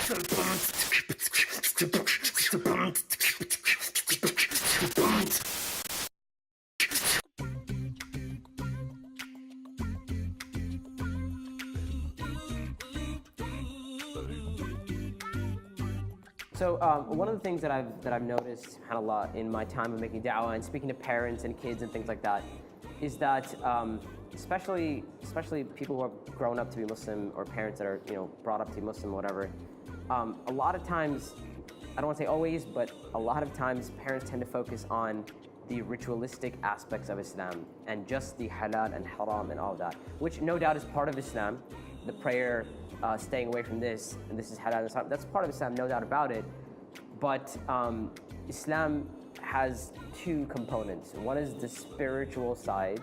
So one of the things that I've noticed, subhanAllah, in my time of making da'wah and speaking to parents and kids and things like that, is that especially people who are grown up to be Muslim or parents that are brought up to be Muslim or whatever, a lot of times, I don't want to say always, but a lot of times parents tend to focus on the ritualistic aspects of Islam and just the halal and haram and all of that, which no doubt is part of Islam. The prayer, staying away from this, and this is halal and haram, that's part of Islam, no doubt about it. But Islam has two components. One is the spiritual side,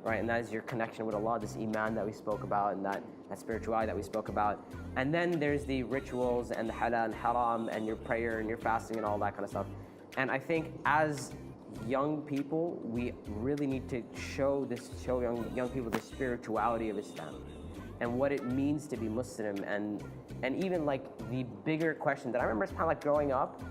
right? And that is your connection with Allah, this iman that we spoke about, and that spirituality that we spoke about. And then there's the rituals and the halal and haram and your prayer and your fasting and all that kind of stuff. And I think as young people, we really need to show young people the spirituality of Islam and what it means to be Muslim, and even like the bigger questions. And I remember it's kind of like growing up,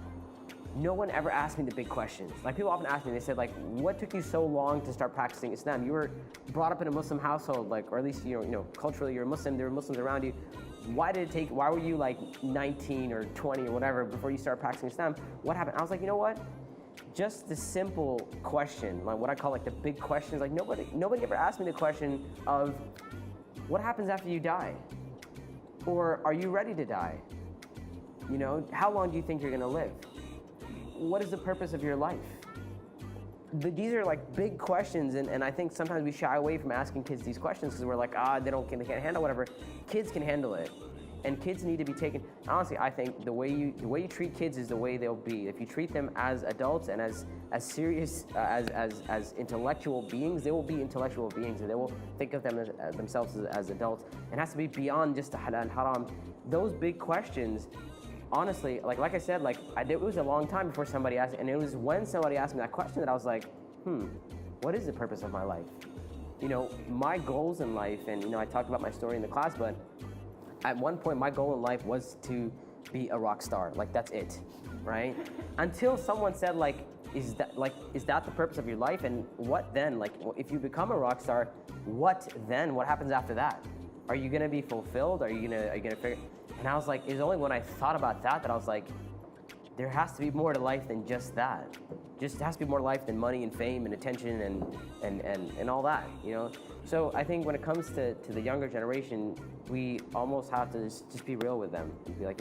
no one ever asked me the big questions. Like people often ask me, they said like, what took you so long to start practicing Islam? You were brought up in a Muslim household, like, or at least culturally you're a Muslim, there were Muslims around you. Why were you like 19 or 20 or whatever before you started practicing Islam? What happened? I was like, you know what? Just the simple question, like what I call like the big questions, like nobody ever asked me the question of, what happens after you die? Or are you ready to die? How long do you think you're gonna live? What is the purpose of your life? These are like big questions, and I think sometimes we shy away from asking kids these questions because we're like, they can't handle whatever. Kids can handle it. And kids need to be taken, honestly, I think the way you treat kids is the way they'll be. If you treat them as adults and as serious as intellectual beings, they will be intellectual beings, and they will think of themselves as adults. It has to be beyond just the halal and haram. Those big questions, honestly, like I said, it was a long time before somebody asked, and it was when somebody asked me that question that I was like, what is the purpose of my life? My goals in life, and I talked about my story in the class, but at one point, my goal in life was to be a rock star. Like, that's it, right? Until someone said, is that the purpose of your life? And what then? Like, if you become a rock star, what then? What happens after that? Are you gonna be fulfilled? Are you gonna figure? And I was like, it's only when I thought about that I was like, there has to be more to life than just that. Just has to be more to life than money and fame and attention and all that, So I think when it comes to the younger generation, we almost have to just be real with them and be like,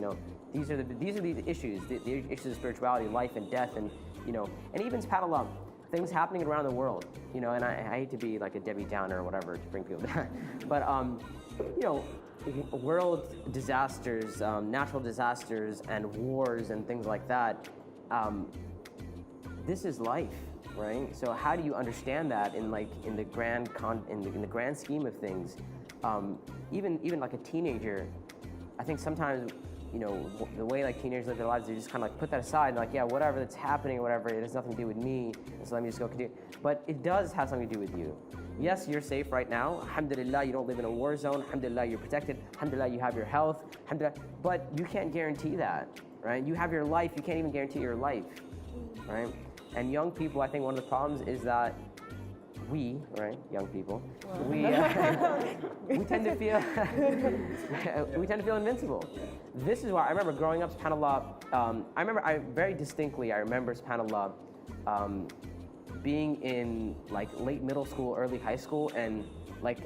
these are the issues, the issues of spirituality, life and death, and and even subhanAllah, things happening around the world, and I hate to be like a Debbie Downer or whatever to bring people back, but world disasters, natural disasters, and wars and things like that. This is life, right? So how do you understand that in the grand scheme of things? Even like a teenager, I think sometimes the way like teenagers live their lives, they just kind of like put that aside and like, yeah, whatever that's happening, whatever, it has nothing to do with me, so let me just go continue. But it does have something to do with you. Yes, you're safe right now. Alhamdulillah, you don't live in a war zone. Alhamdulillah, you're protected. Alhamdulillah, you have your health. Alhamdulillah, but you can't guarantee that, right? You have your life. You can't even guarantee your life, right? And young people, I think one of the problems is that young people, we tend to feel invincible. This is why I remember growing up, subhanAllah, I very distinctly remember, subhanAllah, being in like late middle school, early high school, and like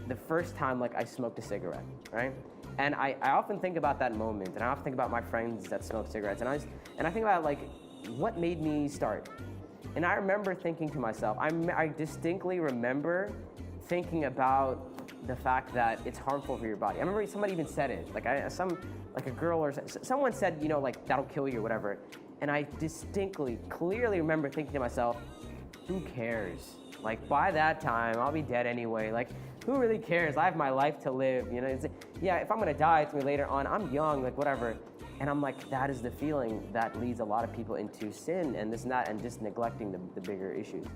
the first time I smoked a cigarette, right? And I often think about that moment, and I often think about my friends that smoked cigarettes, and I think about what made me start. And I remember thinking to myself, I distinctly remember thinking about the fact that it's harmful for your body. I remember somebody even said it, a girl or someone said, that'll kill you or whatever. And I clearly remember thinking to myself, who cares? By that time, I'll be dead anyway. Who really cares? I have my life to live, yeah, if I'm gonna die, it's gonna be later on. I'm young, whatever. And I'm like, that is the feeling that leads a lot of people into sin and this and that, and just neglecting the bigger issues.